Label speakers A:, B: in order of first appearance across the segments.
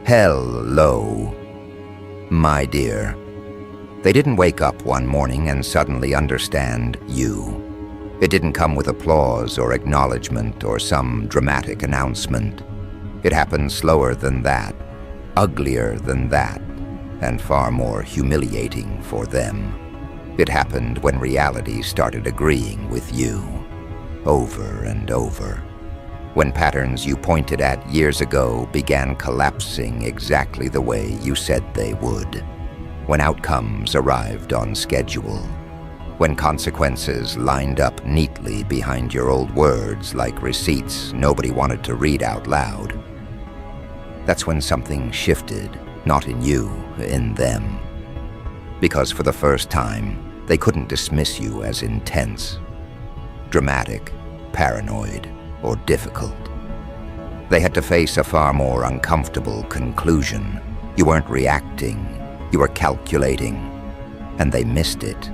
A: Hello, my dear. They didn't wake up one morning and suddenly understand you. It didn't come with applause or acknowledgement or some dramatic announcement. It happened slower than that, uglier than that, and far more humiliating for them. It happened when reality started agreeing with you, over and over. When patterns you pointed at years ago began collapsing exactly the way you said they would. When outcomes arrived on schedule. When consequences lined up neatly behind your old words like receipts nobody wanted to read out loud. That's when something shifted, not in you, in them. Because for the first time, they couldn't dismiss you as intense, dramatic, paranoid, or difficult. They had to face a far more uncomfortable conclusion. You weren't reacting, you were calculating, and they missed it.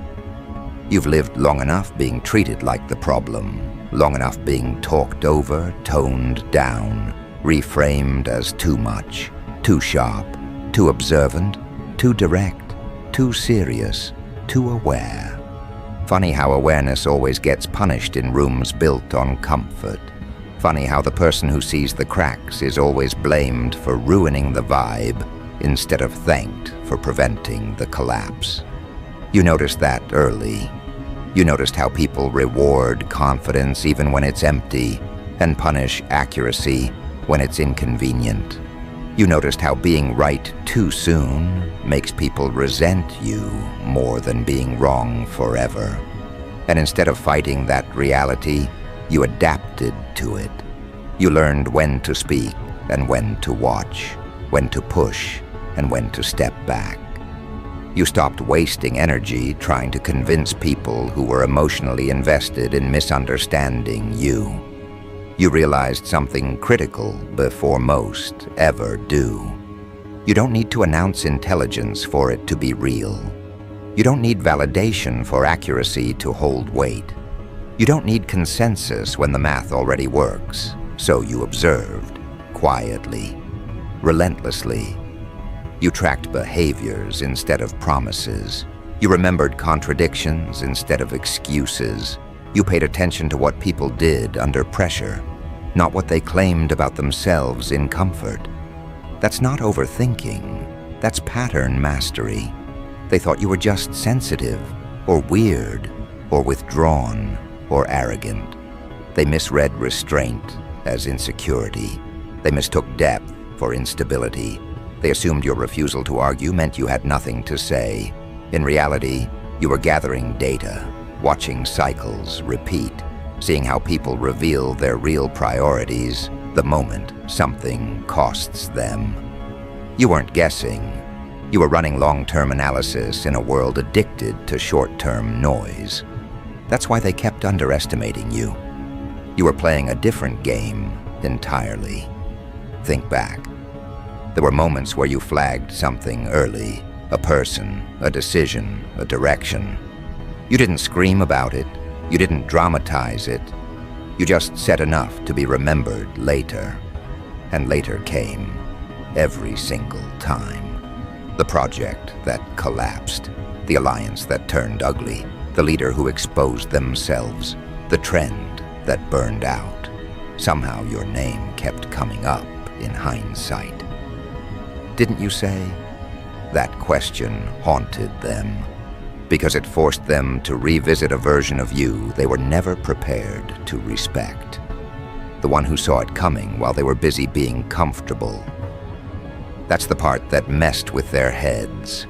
A: You've lived long enough being treated like the problem, long enough being talked over, toned down, reframed as too much, too sharp, too observant, too direct, too serious, too aware. Funny how awareness always gets punished in rooms built on comfort. Funny how the person who sees the cracks is always blamed for ruining the vibe instead of thanked for preventing the collapse. You noticed that early. You noticed how people reward confidence even when it's empty and punish accuracy when it's inconvenient. You noticed how being right too soon makes people resent you more than being wrong forever. And instead of fighting that reality, you adapted to it. You learned when to speak and when to watch, when to push and when to step back. You stopped wasting energy trying to convince people who were emotionally invested in misunderstanding you. You realized something critical before most ever do. You don't need to announce intelligence for it to be real. You don't need validation for accuracy to hold weight. You don't need consensus when the math already works. So you observed, quietly, relentlessly. You tracked behaviors instead of promises. You remembered contradictions instead of excuses. You paid attention to what people did under pressure, not what they claimed about themselves in comfort. That's not overthinking. That's pattern mastery. They thought you were just sensitive, or weird, or withdrawn, or arrogant. They misread restraint as insecurity. They mistook depth for instability. They assumed your refusal to argue meant you had nothing to say. In reality, you were gathering data, watching cycles repeat, seeing how people reveal their real priorities the moment something costs them. You weren't guessing. You were running long-term analysis in a world addicted to short-term noise. That's why they kept underestimating you. You were playing a different game entirely. Think back. There were moments where you flagged something early, a person, a decision, a direction. You didn't scream about it. You didn't dramatize it. You just said enough to be remembered later. And later came, every single time. The project that collapsed, the alliance that turned ugly, the leader who exposed themselves, the trend that burned out. Somehow your name kept coming up in hindsight. Didn't you say? That question haunted them, because it forced them to revisit a version of you they were never prepared to respect. The one who saw it coming while they were busy being comfortable. That's the part that messed with their heads.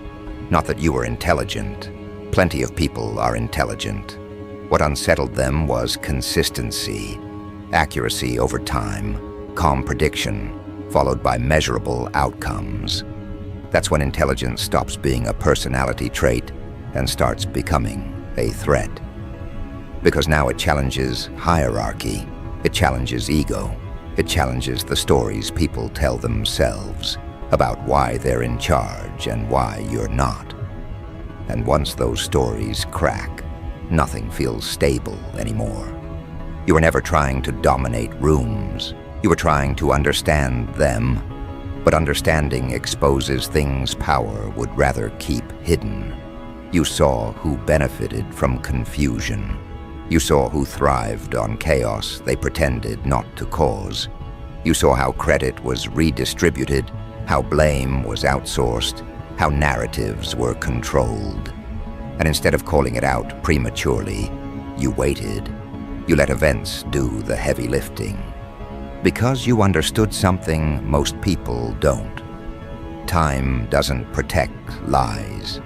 A: Not that you were intelligent. Plenty of people are intelligent. What unsettled them was consistency, accuracy over time, calm prediction, followed by measurable outcomes. That's when intelligence stops being a personality trait and starts becoming a threat. Because now it challenges hierarchy, it challenges ego, it challenges the stories people tell themselves about why they're in charge and why you're not. And once those stories crack, nothing feels stable anymore. You were never trying to dominate rooms. You were trying to understand them, But understanding exposes things power would rather keep hidden. You saw who benefited from confusion. You saw who thrived on chaos they pretended not to cause. You saw how credit was redistributed, how blame was outsourced, how narratives were controlled. And instead of calling it out prematurely, you waited. You let events do the heavy lifting. Because you understood something most people don't. Time doesn't protect lies.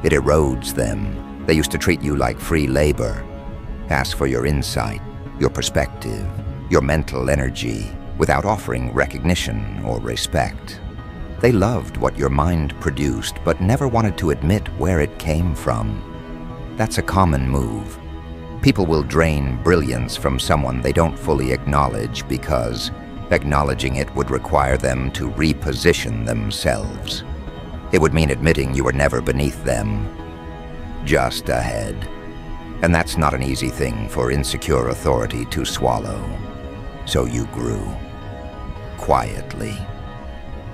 A: It erodes them. They used to treat you like free labor. Ask for your insight, your perspective, your mental energy, without offering recognition or respect. They loved what your mind produced, but never wanted to admit where it came from. That's a common move. People will drain brilliance from someone they don't fully acknowledge because acknowledging it would require them to reposition themselves. It would mean admitting you were never beneath them, just ahead. And that's not an easy thing for insecure authority to swallow. So you grew. Quietly.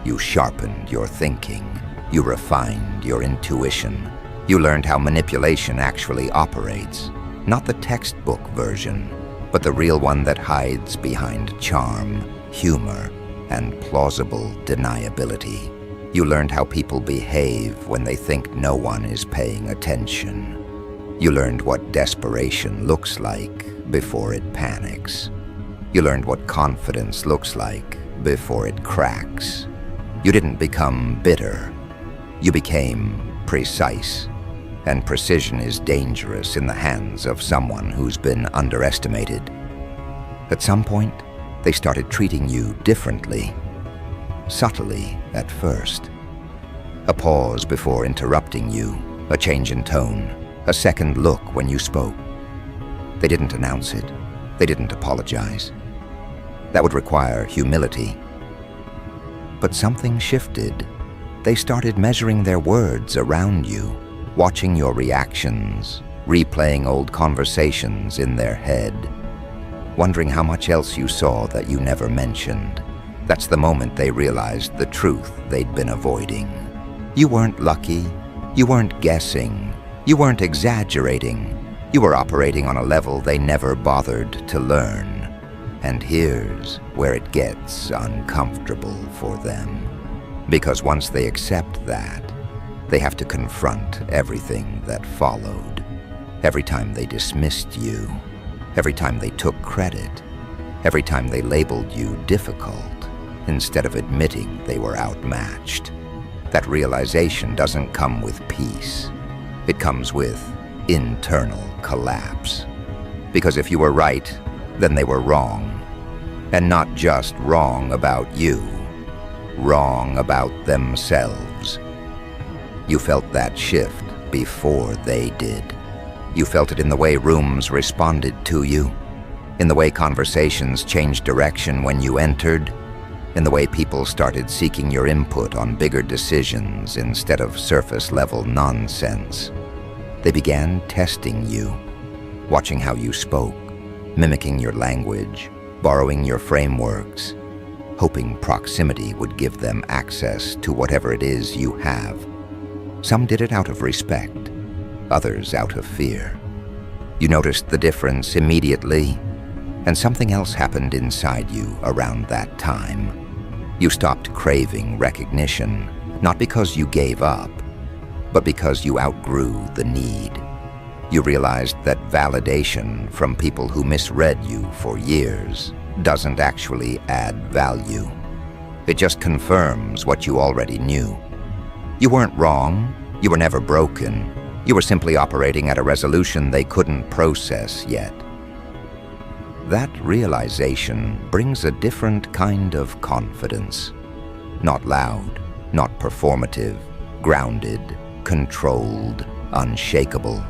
A: You sharpened your thinking. You refined your intuition. You learned how manipulation actually operates. Not the textbook version, but the real one that hides behind charm, humor, and plausible deniability. You learned how people behave when they think no one is paying attention. You learned what desperation looks like before it panics. You learned what confidence looks like before it cracks. You didn't become bitter. You became precise. And precision is dangerous in the hands of someone who's been underestimated. At some point, they started treating you differently. Subtly at first. A pause before interrupting you, a change in tone, a second look when you spoke. They didn't announce it. They didn't apologize. That would require humility. But something shifted. They started measuring their words around you, watching your reactions, replaying old conversations in their head, wondering how much else you saw that you never mentioned. That's the moment they realized the truth they'd been avoiding. You weren't lucky. You weren't guessing. You weren't exaggerating. You were operating on a level they never bothered to learn. And here's where it gets uncomfortable for them. Because once they accept that, they have to confront everything that followed. Every time they dismissed you, every time they took credit, every time they labeled you difficult, instead of admitting they were outmatched. That realization doesn't come with peace. It comes with internal collapse. Because if you were right, then they were wrong. And not just wrong about you, wrong about themselves. You felt that shift before they did. You felt it in the way rooms responded to you, in the way conversations changed direction when you entered, in the way people started seeking your input on bigger decisions instead of surface-level nonsense. They began testing you, watching how you spoke, mimicking your language, borrowing your frameworks, hoping proximity would give them access to whatever it is you have. Some did it out of respect, others out of fear. You noticed the difference immediately, and something else happened inside you around that time. You stopped craving recognition, not because you gave up, but because you outgrew the need. You realized that validation from people who misread you for years doesn't actually add value. It just confirms what you already knew. You weren't wrong. You were never broken. You were simply operating at a resolution they couldn't process yet. That realization brings a different kind of confidence. Not loud, not performative, grounded, controlled, unshakable.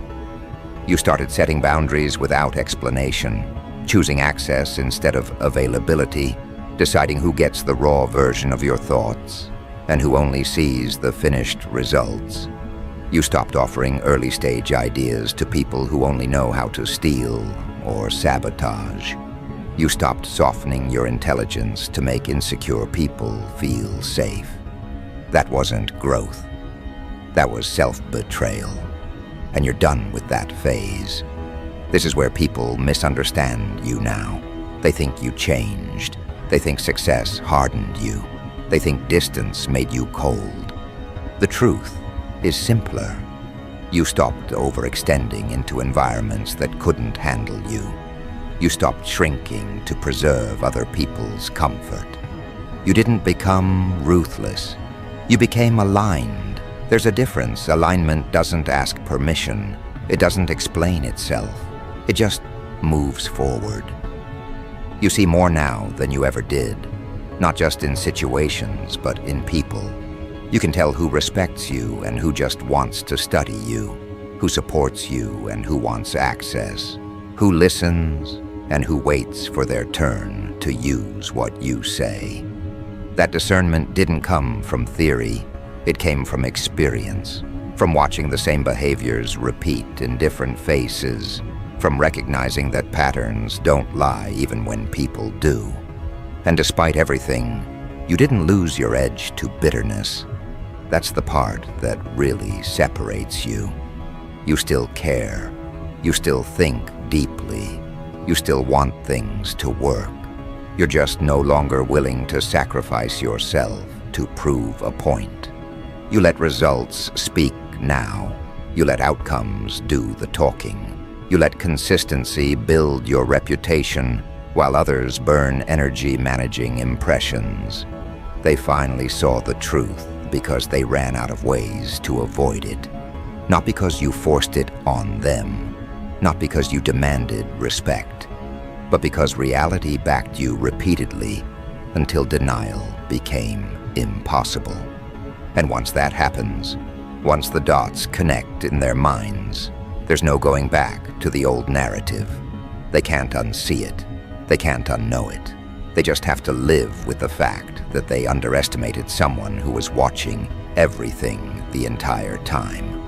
A: You started setting boundaries without explanation, choosing access instead of availability, deciding who gets the raw version of your thoughts, and who only sees the finished results. You stopped offering early-stage ideas to people who only know how to steal or sabotage. You stopped softening your intelligence to make insecure people feel safe. That wasn't growth. That was self-betrayal. And you're done with that phase. This is where people misunderstand you now. They think you changed. They think success hardened you. They think distance made you cold. The truth is simpler. You stopped overextending into environments that couldn't handle you. You stopped shrinking to preserve other people's comfort. You didn't become ruthless. You became aligned. There's a difference. Alignment doesn't ask permission. It doesn't explain itself. It just moves forward. You see more now than you ever did, not just in situations, but in people. You can tell who respects you and who just wants to study you, who supports you and who wants access, who listens and who waits for their turn to use what you say. That discernment didn't come from theory. It came from experience, from watching the same behaviors repeat in different faces, from recognizing that patterns don't lie even when people do. And despite everything, you didn't lose your edge to bitterness. That's the part that really separates you. You still care. You still think deeply. You still want things to work. You're just no longer willing to sacrifice yourself to prove a point. You let results speak now. You let outcomes do the talking. You let consistency build your reputation while others burn energy managing impressions. They finally saw the truth because they ran out of ways to avoid it. Not because you forced it on them. Not because you demanded respect. But because reality backed you repeatedly until denial became impossible. And once that happens, once the dots connect in their minds, there's no going back to the old narrative. They can't unsee it. They can't unknow it. They just have to live with the fact that they underestimated someone who was watching everything the entire time.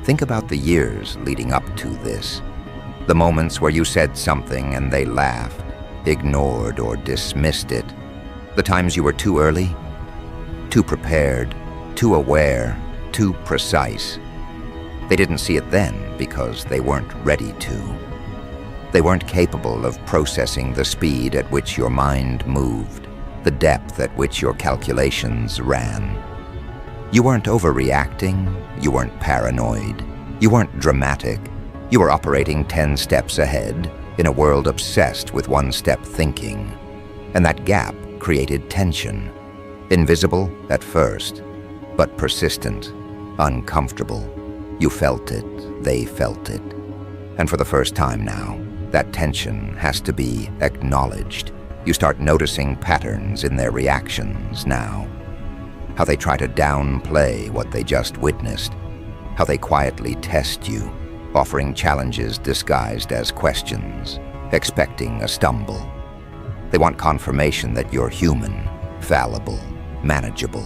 A: Think about the years leading up to this. The moments where you said something and they laughed, ignored or dismissed it. The times you were too early, too prepared, too aware, too precise. They didn't see it then because they weren't ready to. They weren't capable of processing the speed at which your mind moved, the depth at which your calculations ran. You weren't overreacting, you weren't paranoid, you weren't dramatic. You were operating 10 steps ahead in a world obsessed with one-step thinking. And that gap created tension, invisible at first, but persistent, uncomfortable. You felt it, they felt it. And for the first time now, that tension has to be acknowledged. You start noticing patterns in their reactions now. How they try to downplay what they just witnessed. How they quietly test you, offering challenges disguised as questions, expecting a stumble. They want confirmation that you're human, fallible, manageable.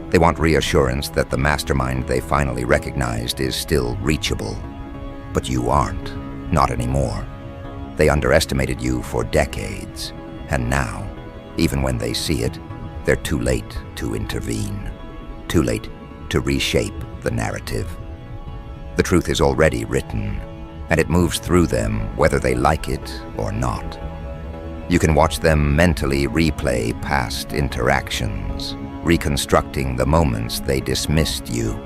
A: They want reassurance that the mastermind they finally recognized is still reachable. But you aren't, not anymore. They underestimated you for decades, and now, even when they see it, they're too late to intervene, too late to reshape the narrative. The truth is already written, and it moves through them whether they like it or not. You can watch them mentally replay past interactions, reconstructing the moments they dismissed you.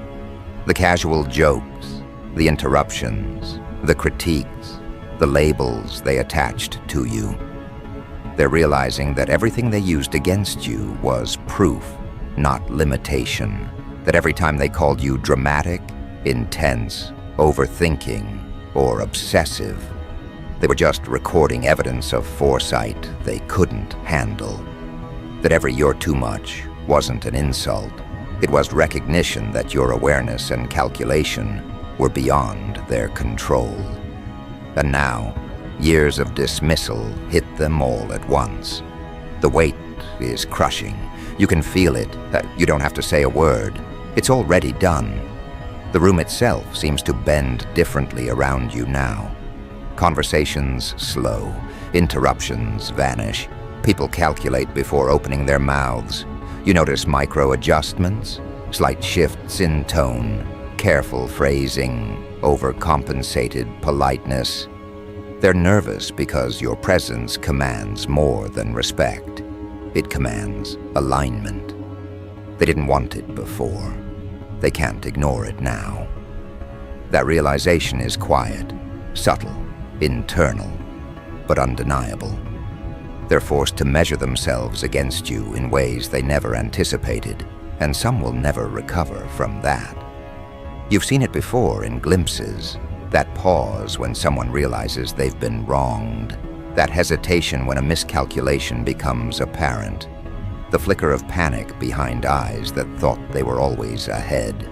A: The casual jokes, the interruptions, the critiques, the labels they attached to you. They're realizing that everything they used against you was proof, not limitation. That every time they called you dramatic, intense, overthinking, or obsessive, they were just recording evidence of foresight they couldn't handle. That every "you're too much" wasn't an insult. It was recognition that your awareness and calculation were beyond their control. And now, years of dismissal hit them all at once. The weight is crushing. You can feel it. You don't have to say a word. It's already done. The room itself seems to bend differently around you now. Conversations slow. Interruptions vanish. People calculate before opening their mouths. You notice micro-adjustments, slight shifts in tone, careful phrasing, overcompensated politeness. They're nervous because your presence commands more than respect. It commands alignment. They didn't want it before. They can't ignore it now. That realization is quiet, subtle, internal, but undeniable. They're forced to measure themselves against you in ways they never anticipated, and some will never recover from that. You've seen it before in glimpses, that pause when someone realizes they've been wronged, that hesitation when a miscalculation becomes apparent, the flicker of panic behind eyes that thought they were always ahead.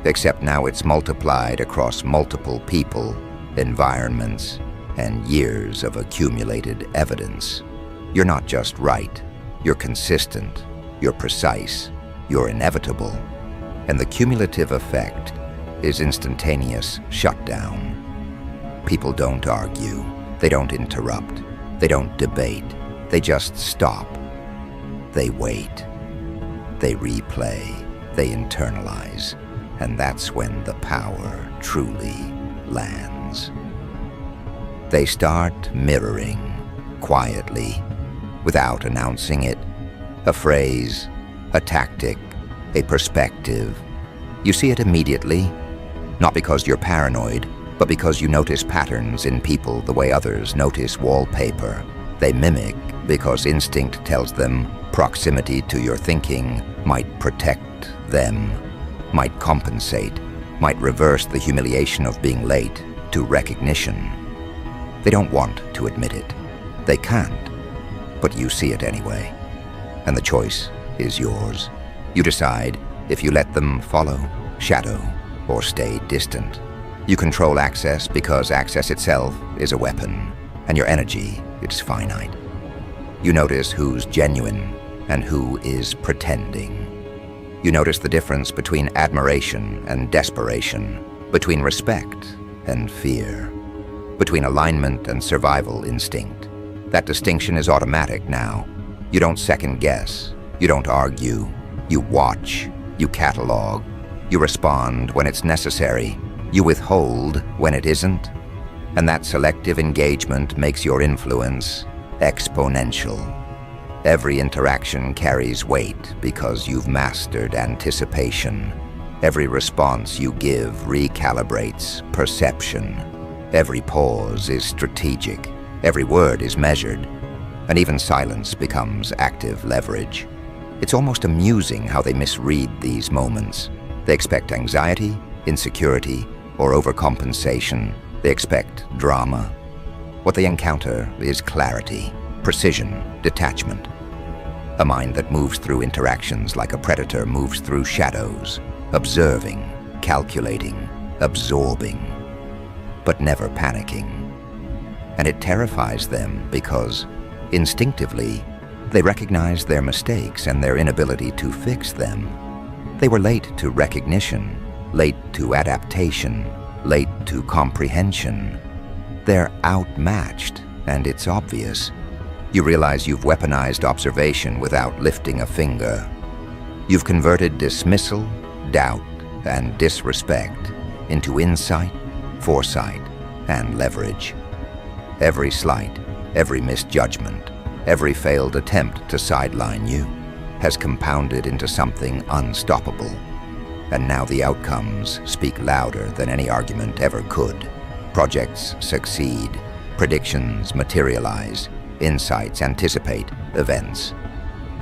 A: Except now it's multiplied across multiple people, environments, and years of accumulated evidence. You're not just right, you're consistent, you're precise, you're inevitable, and the cumulative effect is instantaneous shutdown. People don't argue, they don't interrupt, they don't debate, they just stop. They wait, they replay, they internalize, and that's when the power truly lands. They start mirroring, quietly, without announcing it, a phrase, a tactic, a perspective. You see it immediately, not because you're paranoid, but because you notice patterns in people the way others notice wallpaper. They mimic because instinct tells them proximity to your thinking might protect them, might compensate, might reverse the humiliation of being late to recognition. They don't want to admit it. They can't, but you see it anyway. And the choice is yours. You decide if you let them follow, shadow, or stay distant. You control access because access itself is a weapon, and your energy is finite. You notice who's genuine and who is pretending. You notice the difference between admiration and desperation, between respect and fear, between alignment and survival instinct. That distinction is automatic now. You don't second guess, you don't argue, you watch, you catalog, you respond when it's necessary, you withhold when it isn't, and that selective engagement makes your influence exponential. Every interaction carries weight because you've mastered anticipation. Every response you give recalibrates perception. Every pause is strategic. Every word is measured. And even silence becomes active leverage. It's almost amusing how they misread these moments. They expect anxiety, insecurity, or overcompensation. They expect drama. What they encounter is clarity, precision, detachment. A mind that moves through interactions like a predator moves through shadows, observing, calculating, absorbing, but never panicking. And it terrifies them because, instinctively, they recognize their mistakes and their inability to fix them. They were late to recognition, late to adaptation, late to comprehension. They're outmatched, and it's obvious. You realize you've weaponized observation without lifting a finger. You've converted dismissal, doubt, and disrespect into insight, foresight, and leverage. Every slight, every misjudgment, every failed attempt to sideline you has compounded into something unstoppable. And now the outcomes speak louder than any argument ever could. Projects succeed, predictions materialize, insights anticipate events,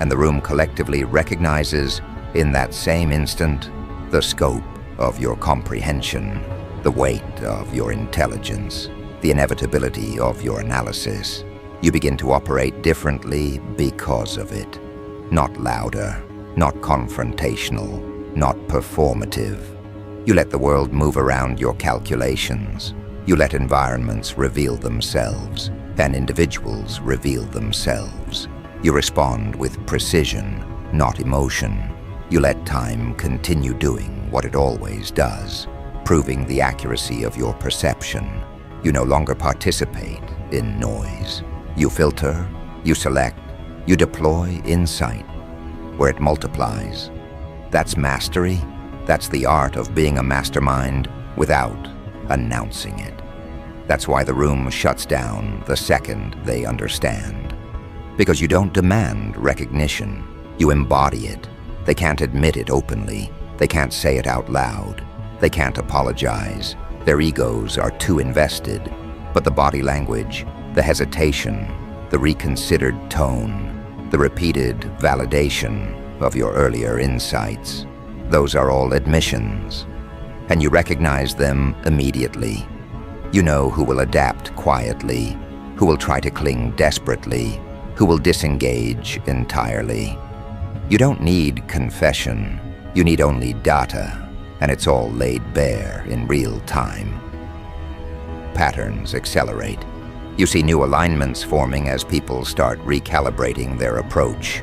A: and the room collectively recognizes, in that same instant, the scope of your comprehension, the weight of your intelligence, the inevitability of your analysis. You begin to operate differently because of it. Not louder, not confrontational, not performative. You let the world move around your calculations. You let environments reveal themselves, and individuals reveal themselves. You respond with precision, not emotion. You let time continue doing what it always does, proving the accuracy of your perception. You no longer participate in noise. You filter, you select, you deploy insight, where it multiplies. That's mastery. That's the art of being a mastermind without announcing it. That's why the room shuts down the second they understand. Because you don't demand recognition, you embody it. They can't admit it openly. They can't say it out loud. They can't apologize. Their egos are too invested. But the body language, the hesitation, the reconsidered tone, the repeated validation of your earlier insights, those are all admissions. And you recognize them immediately. You know who will adapt quietly, who will try to cling desperately, who will disengage entirely. You don't need confession. You need only data, and it's all laid bare in real time. Patterns accelerate. You see new alignments forming as people start recalibrating their approach.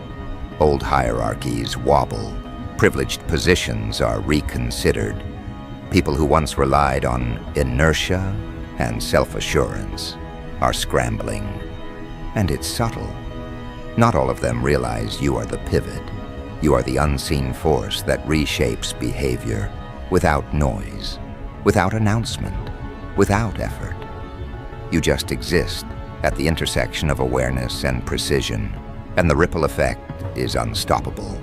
A: Old hierarchies wobble. Privileged positions are reconsidered. People who once relied on inertia and self-assurance are scrambling. And it's subtle. Not all of them realize you are the pivot. You are the unseen force that reshapes behavior without noise, without announcement, without effort. You just exist at the intersection of awareness and precision, and the ripple effect is unstoppable.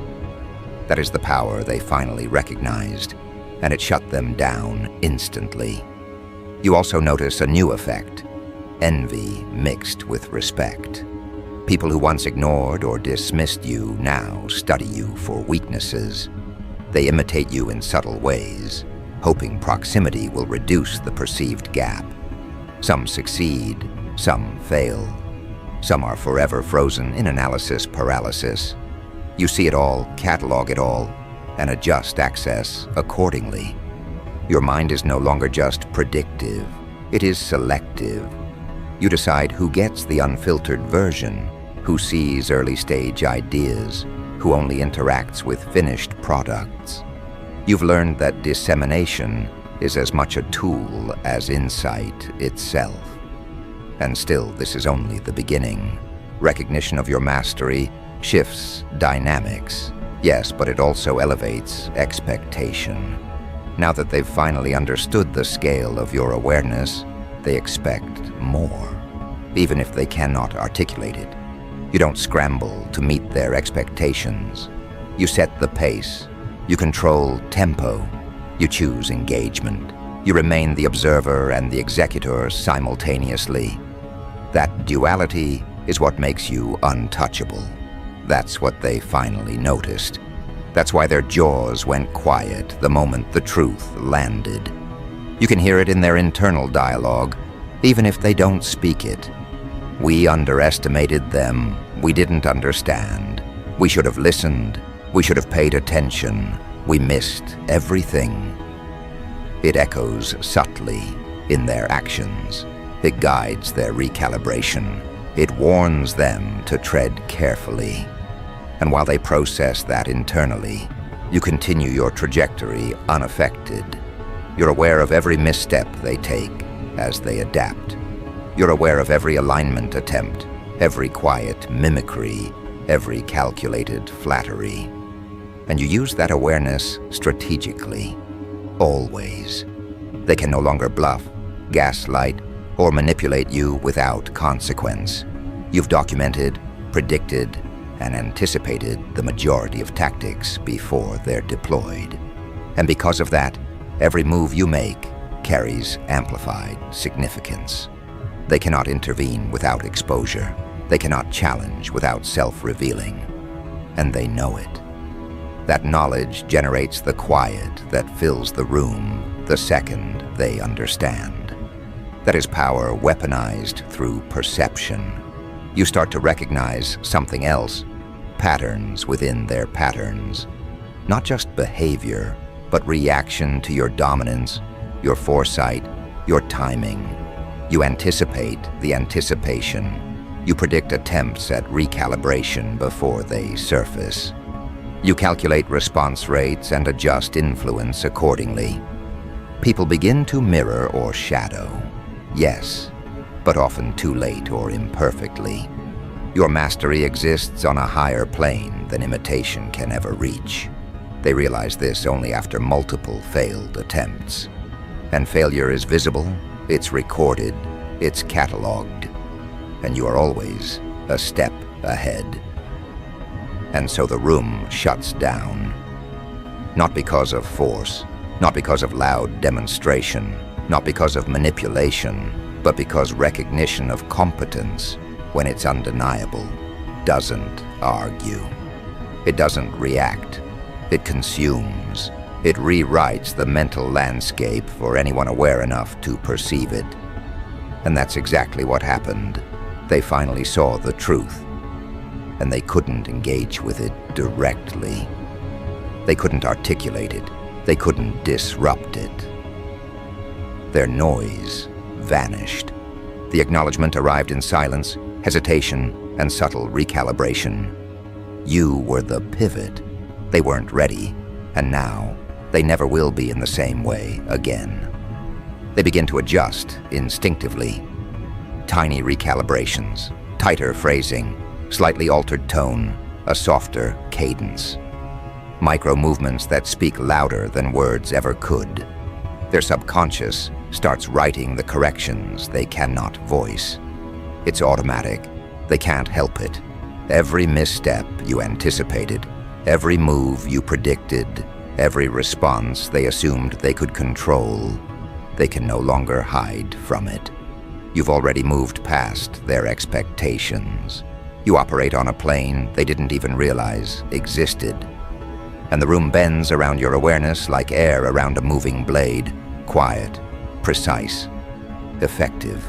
A: That is the power they finally recognized, and it shut them down instantly. You also notice a new effect: envy mixed with respect. People who once ignored or dismissed you now study you for weaknesses. They imitate you in subtle ways, hoping proximity will reduce the perceived gap. Some succeed, some fail. Some are forever frozen in analysis paralysis. You see it all, catalog it all, and adjust access accordingly. Your mind is no longer just predictive, it is selective. You decide who gets the unfiltered version, who sees early-stage ideas, who only interacts with finished products. You've learned that dissemination is as much a tool as insight itself. And still, this is only the beginning. Recognition of your mastery shifts dynamics, yes, but it also elevates expectation. Now that they've finally understood the scale of your awareness, they expect more, even if they cannot articulate it. You don't scramble to meet their expectations. You set the pace. You control tempo. You choose engagement. You remain the observer and the executor simultaneously. That duality is what makes you untouchable. That's what they finally noticed. That's why their jaws went quiet the moment the truth landed. You can hear it in their internal dialogue, even if they don't speak it. We underestimated them. We didn't understand. We should have listened. We should have paid attention. We missed everything. It echoes subtly in their actions. It guides their recalibration. It warns them to tread carefully. And while they process that internally, you continue your trajectory unaffected. You're aware of every misstep they take as they adapt. You're aware of every alignment attempt, every quiet mimicry, every calculated flattery. And you use that awareness strategically, always. They can no longer bluff, gaslight, or manipulate you without consequence. You've documented, predicted, and anticipated the majority of tactics before they're deployed. And because of that, every move you make carries amplified significance. They cannot intervene without exposure. They cannot challenge without self-revealing. And they know it. That knowledge generates the quiet that fills the room the second they understand. That is power weaponized through perception. You start to recognize something else, patterns within their patterns. Not just behavior, but reaction to your dominance, your foresight, your timing. You anticipate the anticipation. You predict attempts at recalibration before they surface. You calculate response rates and adjust influence accordingly. People begin to mirror or shadow, yes, but often too late or imperfectly. Your mastery exists on a higher plane than imitation can ever reach. They realize this only after multiple failed attempts. And failure is visible, it's recorded, it's cataloged, and you are always a step ahead. And so the room shuts down. Not because of force, not because of loud demonstration, not because of manipulation, but because recognition of competence, when it's undeniable, doesn't argue. It doesn't react. It consumes. It rewrites the mental landscape for anyone aware enough to perceive it. And that's exactly what happened. They finally saw the truth, and they couldn't engage with it directly. They couldn't articulate it. They couldn't disrupt it. Their noise vanished. The acknowledgement arrived in silence, hesitation, and subtle recalibration. You were the pivot. They weren't ready, and now they never will be in the same way again. They begin to adjust instinctively. Tiny recalibrations, tighter phrasing, slightly altered tone, a softer cadence. Micro-movements that speak louder than words ever could. Their subconscious starts writing the corrections they cannot voice. It's automatic. They can't help it. Every misstep you anticipated, every move you predicted, every response they assumed they could control, they can no longer hide from it. You've already moved past their expectations. You operate on a plane they didn't even realize existed. And the room bends around your awareness like air around a moving blade, quiet, precise, effective.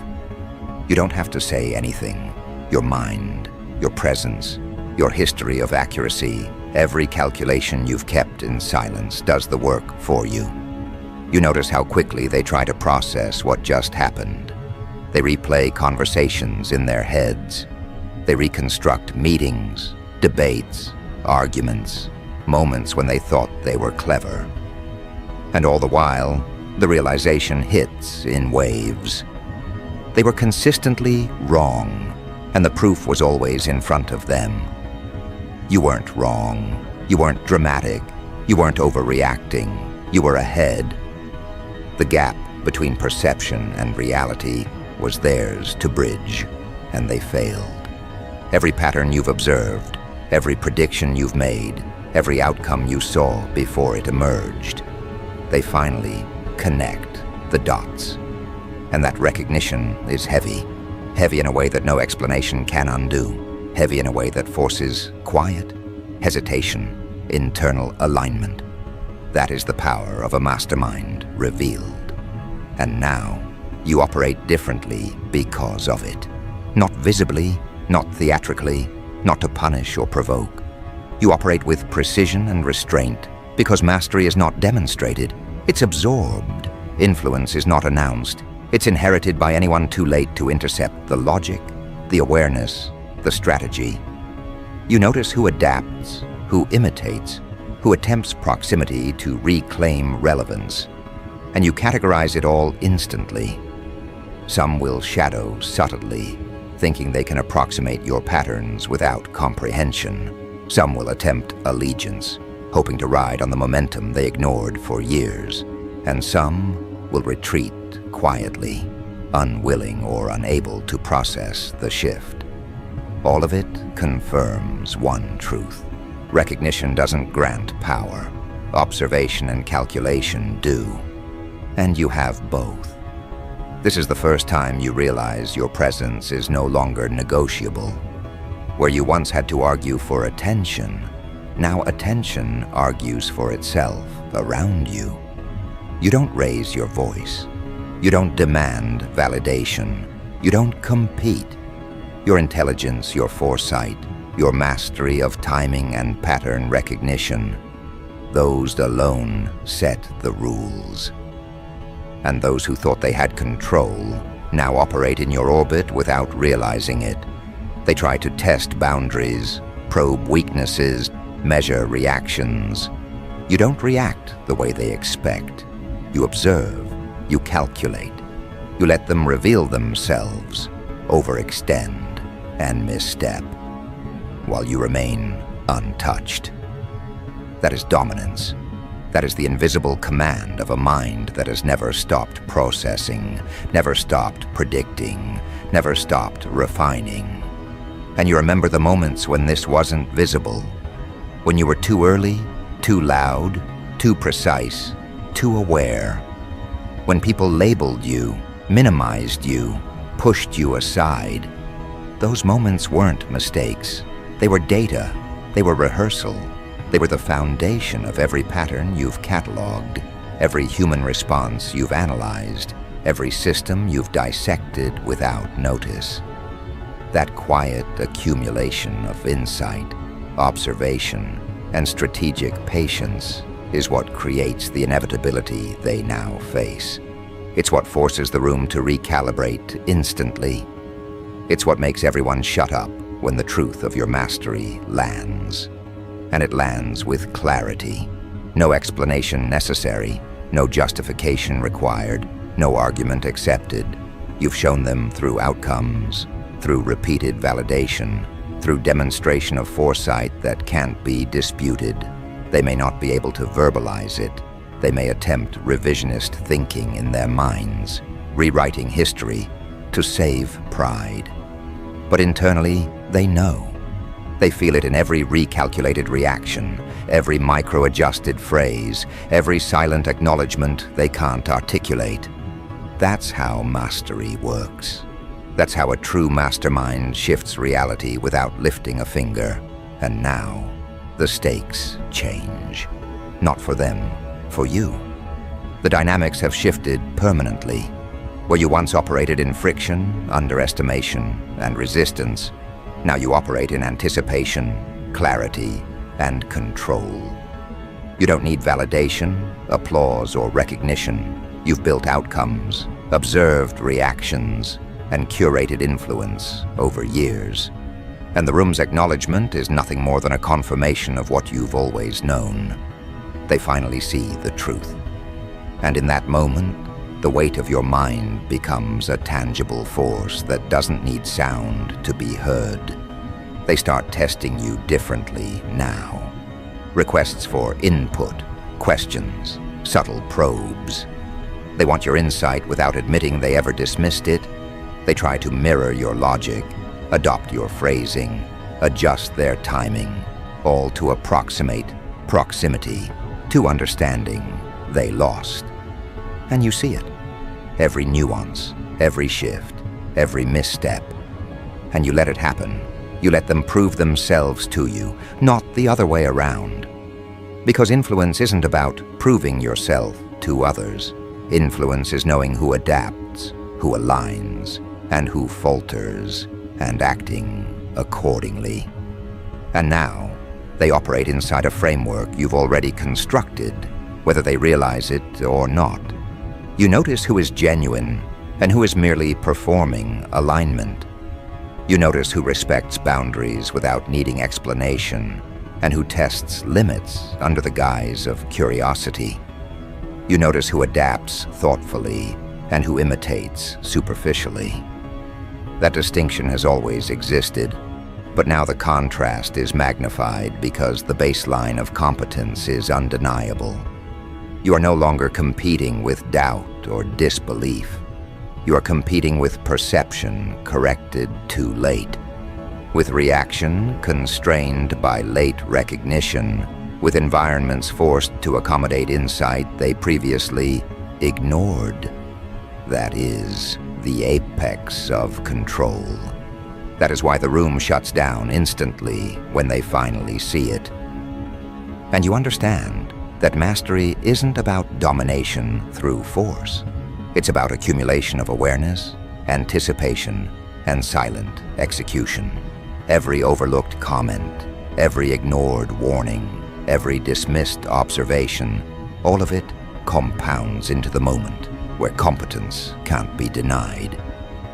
A: You don't have to say anything. Your mind, your presence, your history of accuracy, every calculation you've kept in silence does the work for you. You notice how quickly they try to process what just happened. They replay conversations in their heads. They reconstruct meetings, debates, arguments, moments when they thought they were clever. And all the while, the realization hits in waves. They were consistently wrong, and the proof was always in front of them. You weren't wrong. You weren't dramatic. You weren't overreacting. You were ahead. The gap between perception and reality was theirs to bridge, and they failed. Every pattern you've observed, every prediction you've made, every outcome you saw before it emerged, they finally connect the dots. And that recognition is heavy. Heavy in a way that no explanation can undo. Heavy in a way that forces quiet, hesitation, internal alignment. That is the power of a mastermind revealed. And now, you operate differently because of it. Not visibly, not theatrically, not to punish or provoke. You operate with precision and restraint because mastery is not demonstrated. It's absorbed. Influence is not announced. It's inherited by anyone too late to intercept the logic, the awareness, the strategy. You notice who adapts, who imitates, who attempts proximity to reclaim relevance, and you categorize it all instantly. Some will shadow subtly, thinking they can approximate your patterns without comprehension. Some will attempt allegiance, hoping to ride on the momentum they ignored for years. And some will retreat quietly, unwilling or unable to process the shift. All of it confirms one truth. Recognition doesn't grant power. Observation and calculation do. And you have both. This is the first time you realize your presence is no longer negotiable. Where you once had to argue for attention, now attention argues for itself around you. You don't raise your voice. You don't demand validation. You don't compete. Your intelligence, your foresight, your mastery of timing and pattern recognition, those alone set the rules. And those who thought they had control now operate in your orbit without realizing it. They try to test boundaries, probe weaknesses, measure reactions. You don't react the way they expect. You observe, you calculate. You let them reveal themselves, overextend, and misstep, while you remain untouched. That is dominance. That is the invisible command of a mind that has never stopped processing, never stopped predicting, never stopped refining. And you remember the moments when this wasn't visible, when you were too early, too loud, too precise, too aware. When people labeled you, minimized you, pushed you aside. Those moments weren't mistakes. They were data. They were rehearsal. They were the foundation of every pattern you've cataloged, every human response you've analyzed, every system you've dissected without notice. That quiet accumulation of insight, observation, and strategic patience is what creates the inevitability they now face. It's what forces the room to recalibrate instantly. It's what makes everyone shut up when the truth of your mastery lands. And it lands with clarity. No explanation necessary, no justification required, no argument accepted. You've shown them through outcomes, through repeated validation, through demonstration of foresight that can't be disputed. They may not be able to verbalize it. They may attempt revisionist thinking in their minds, rewriting history to save pride. But internally, they know. They feel it in every recalculated reaction, every micro-adjusted phrase, every silent acknowledgement they can't articulate. That's how mastery works. That's how a true mastermind shifts reality without lifting a finger. And now, the stakes change. Not for them, for you. The dynamics have shifted permanently. Where you once operated in friction, underestimation, and resistance, now you operate in anticipation, clarity, and control. You don't need validation, applause, or recognition. You've built outcomes, observed reactions, and curated influence over years. And the room's acknowledgement is nothing more than a confirmation of what you've always known. They finally see the truth. And in that moment, the weight of your mind becomes a tangible force that doesn't need sound to be heard. They start testing you differently now. Requests for input, questions, subtle probes. They want your insight without admitting they ever dismissed it. They try to mirror your logic, adopt your phrasing, adjust their timing, all to approximate proximity to understanding they lost. And you see it. Every nuance, every shift, every misstep. And you let it happen. You let them prove themselves to you, not the other way around. Because influence isn't about proving yourself to others. Influence is knowing who adapts, who aligns, and who falters, and acting accordingly. And now, they operate inside a framework you've already constructed, whether they realize it or not. You notice who is genuine and who is merely performing alignment. You notice who respects boundaries without needing explanation and who tests limits under the guise of curiosity. You notice who adapts thoughtfully and who imitates superficially. That distinction has always existed, but now the contrast is magnified because the baseline of competence is undeniable. You are no longer competing with doubt or disbelief. You are competing with perception corrected too late, with reaction constrained by late recognition, with environments forced to accommodate insight they previously ignored. That is the apex of control. That is why the room shuts down instantly when they finally see it. And you understand that mastery isn't about domination through force. It's about accumulation of awareness, anticipation, and silent execution. Every overlooked comment, every ignored warning, every dismissed observation, all of it compounds into the moment where competence can't be denied.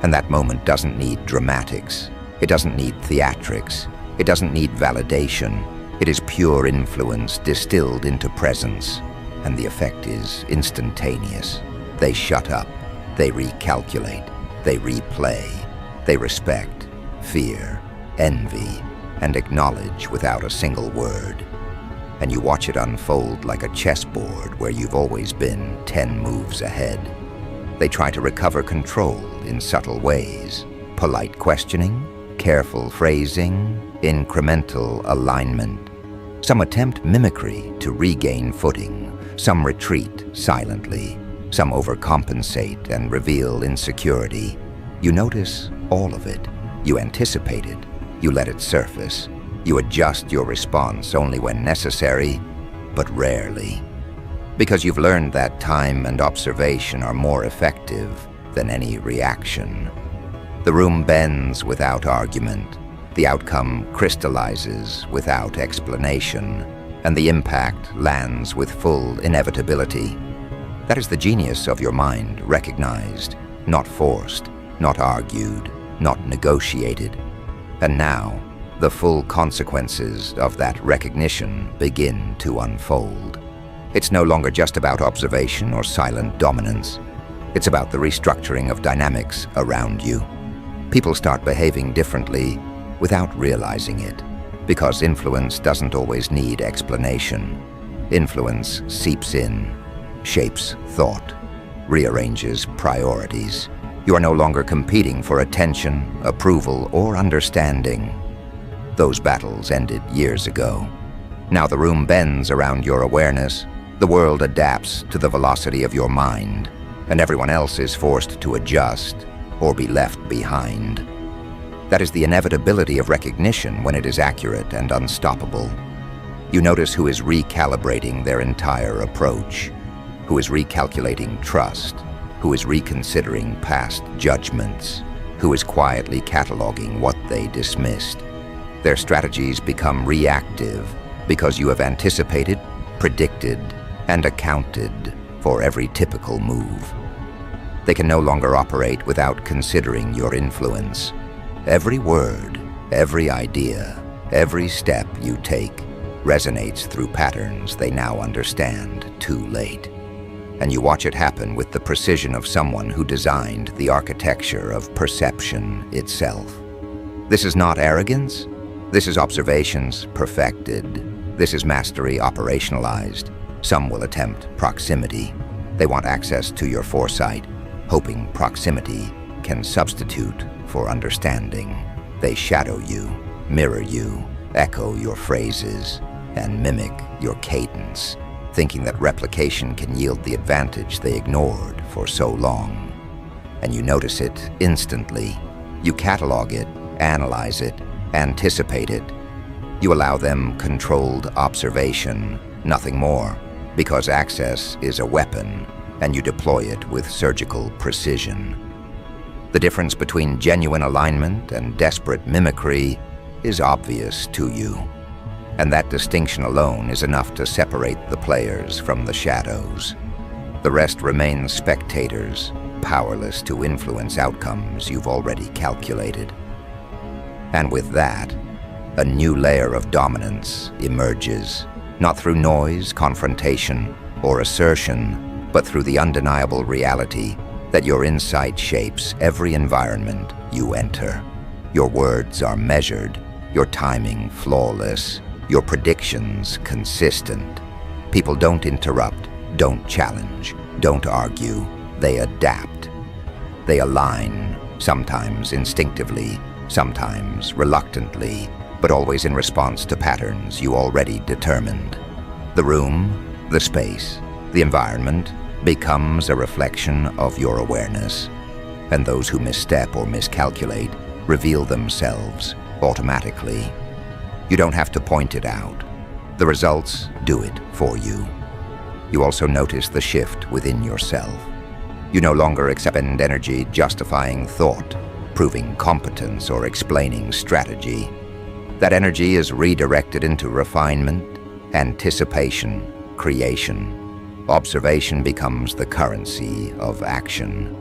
A: And that moment doesn't need dramatics. It doesn't need theatrics. It doesn't need validation. It is pure influence distilled into presence, and the effect is instantaneous. They shut up, They recalculate, they replay, they respect, fear, envy, and acknowledge without a single word. And you watch it unfold like a chessboard where you've always been 10 moves ahead. They try to recover control in subtle ways: polite questioning, careful phrasing, incremental alignment. Some attempt mimicry to regain footing, some retreat silently, some overcompensate and reveal insecurity. You notice all of it. You anticipate it. You let it surface. You adjust your response only when necessary, but rarely. Because you've learned that time and observation are more effective than any reaction. The room bends without argument. The outcome crystallizes without explanation, and the impact lands with full inevitability. That is the genius of your mind, recognized, not forced, not argued, not negotiated. And now, the full consequences of that recognition begin to unfold. It's no longer just about observation or silent dominance. It's about the restructuring of dynamics around you. People start behaving differently without realizing it, because influence doesn't always need explanation. Influence seeps in, shapes thought, rearranges priorities. You are no longer competing for attention, approval, or understanding. Those battles ended years ago. Now the room bends around your awareness. The world adapts to the velocity of your mind, and everyone else is forced to adjust or be left behind. That is the inevitability of recognition when it is accurate and unstoppable. You notice who is recalibrating their entire approach, who is recalculating trust, who is reconsidering past judgments, who is quietly cataloging what they dismissed. Their strategies become reactive because you have anticipated, predicted, and accounted for every typical move. They can no longer operate without considering your influence. Every word, every idea, every step you take resonates through patterns they now understand too late. And you watch it happen with the precision of someone who designed the architecture of perception itself. This is not arrogance. This is observations perfected. This is mastery operationalized. Some will attempt proximity. They want access to your foresight, hoping proximity can substitute for understanding. They shadow you, mirror you, echo your phrases, and mimic your cadence, thinking that replication can yield the advantage they ignored for so long. And you notice it instantly. You catalog it, analyze it, anticipate it. You allow them controlled observation, nothing more, because access is a weapon, and you deploy it with surgical precision. The difference between genuine alignment and desperate mimicry is obvious to you, and that distinction alone is enough to separate the players from the shadows. The rest remain spectators, powerless to influence outcomes you've already calculated. And with that, a new layer of dominance emerges, not through noise, confrontation, or assertion, but through the undeniable reality that your insight shapes every environment you enter. Your words are measured, your timing flawless, your predictions consistent. People don't interrupt, don't challenge, don't argue. They adapt. They align, sometimes instinctively, sometimes reluctantly, but always in response to patterns you already determined. The room, the space, the environment becomes a reflection of your awareness, and those who misstep or miscalculate reveal themselves automatically. You don't have to point it out. The results do it for you. You also notice the shift within yourself. You no longer expend energy justifying thought, proving competence, or explaining strategy. That energy is redirected into refinement, anticipation, creation. Observation becomes the currency of action.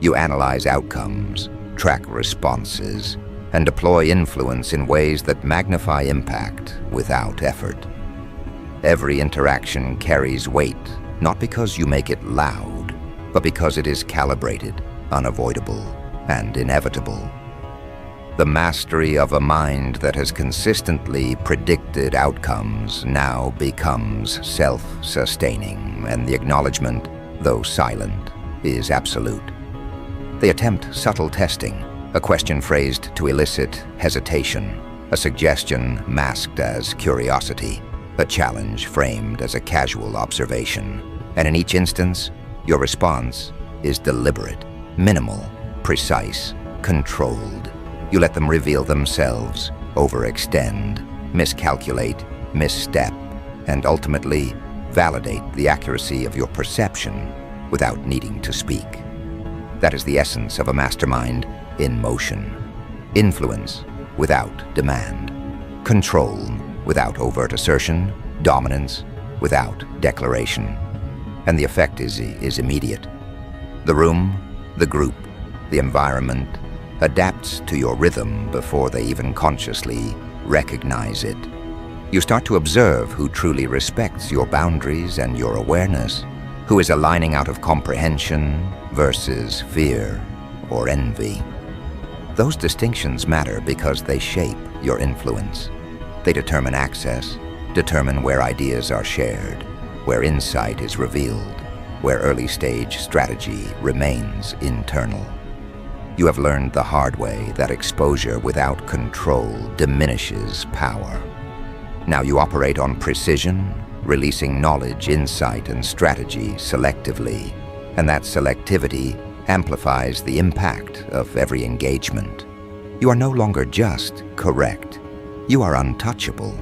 A: You analyze outcomes, track responses, and deploy influence in ways that magnify impact without effort. Every interaction carries weight, not because you make it loud, but because it is calibrated, unavoidable, and inevitable. The mastery of a mind that has consistently predicted outcomes now becomes self-sustaining, and the acknowledgement, though silent, is absolute. They attempt subtle testing, a question phrased to elicit hesitation, a suggestion masked as curiosity, a challenge framed as a casual observation. And in each instance, your response is deliberate, minimal, precise, controlled. You let them reveal themselves, overextend, miscalculate, misstep, and ultimately validate the accuracy of your perception without needing to speak. That is the essence of a mastermind in motion. Influence without demand. Control without overt assertion. Dominance without declaration. And the effect is immediate. The room, the group, the environment adapts to your rhythm before they even consciously recognize it. You start to observe who truly respects your boundaries and your awareness, who is aligning out of comprehension versus fear or envy. Those distinctions matter because they shape your influence. They determine access, determine where ideas are shared, where insight is revealed, where early-stage strategy remains internal. You have learned the hard way that exposure without control diminishes power. Now you operate on precision, releasing knowledge, insight, and strategy selectively, and that selectivity amplifies the impact of every engagement. You are no longer just correct. You are untouchable,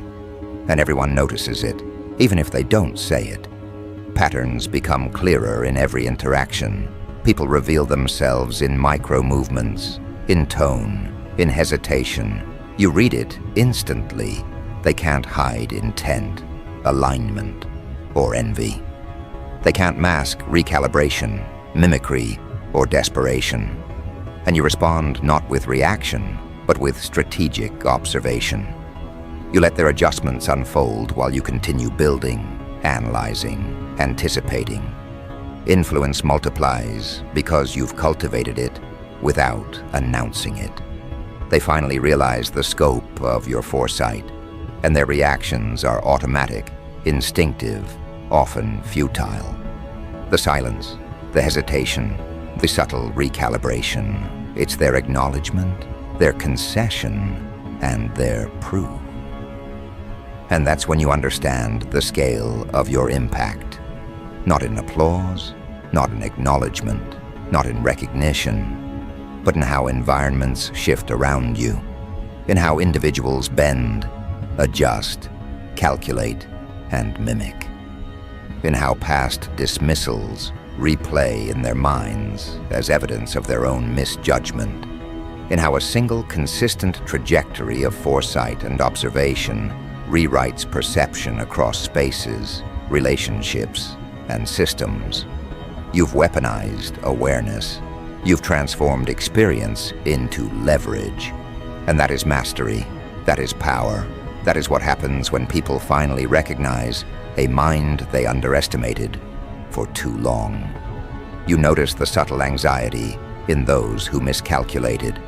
A: and everyone notices it, even if they don't say it. Patterns become clearer in every interaction. People reveal themselves in micro-movements, in tone, in hesitation. You read it instantly. They can't hide intent, alignment, or envy. They can't mask recalibration, mimicry, or desperation. And you respond not with reaction, but with strategic observation. You let their adjustments unfold while you continue building, analyzing, anticipating. Influence multiplies because you've cultivated it without announcing it. They finally realize the scope of your foresight, and their reactions are automatic, instinctive, often futile. The silence, the hesitation, the subtle recalibration, it's their acknowledgement, their concession, and their proof. And that's when you understand the scale of your impact. Not in applause, not in acknowledgement, not in recognition, but in how environments shift around you, in how individuals bend, adjust, calculate, and mimic, in how past dismissals replay in their minds as evidence of their own misjudgment, in how a single consistent trajectory of foresight and observation rewrites perception across spaces, relationships, and systems. You've weaponized awareness. You've transformed experience into leverage. And that is mastery. That is power. That is what happens when people finally recognize a mind they underestimated for too long. You notice the subtle anxiety in those who miscalculated,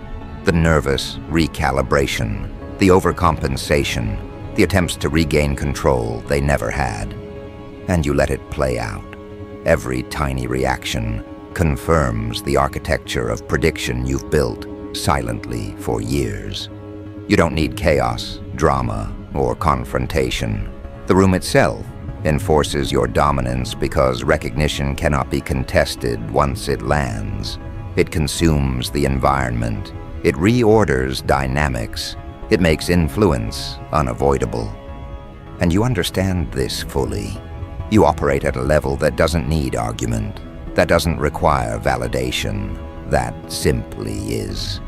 A: the nervous recalibration, the overcompensation, the attempts to regain control they never had. And you let it play out. Every tiny reaction confirms the architecture of prediction you've built silently for years. You don't need chaos, drama, or confrontation. The room itself enforces your dominance because recognition cannot be contested once it lands. It consumes the environment. It reorders dynamics. It makes influence unavoidable. And you understand this fully. You operate at a level that doesn't need argument, that doesn't require validation, that simply is.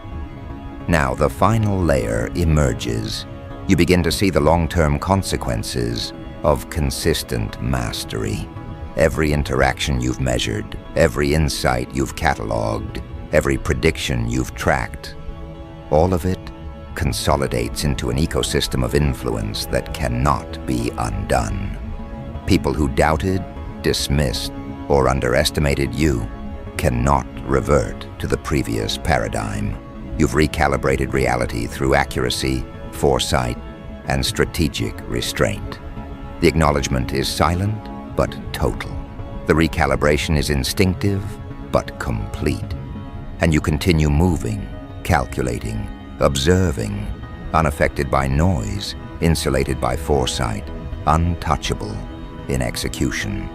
A: Now the final layer emerges. You begin to see the long-term consequences of consistent mastery. Every interaction you've measured, every insight you've cataloged, every prediction you've tracked, all of it consolidates into an ecosystem of influence that cannot be undone. People who doubted, dismissed, or underestimated you cannot revert to the previous paradigm. You've recalibrated reality through accuracy, foresight, and strategic restraint. The acknowledgement is silent, but total. The recalibration is instinctive, but complete. And you continue moving, calculating, observing, unaffected by noise, insulated by foresight, untouchable in execution.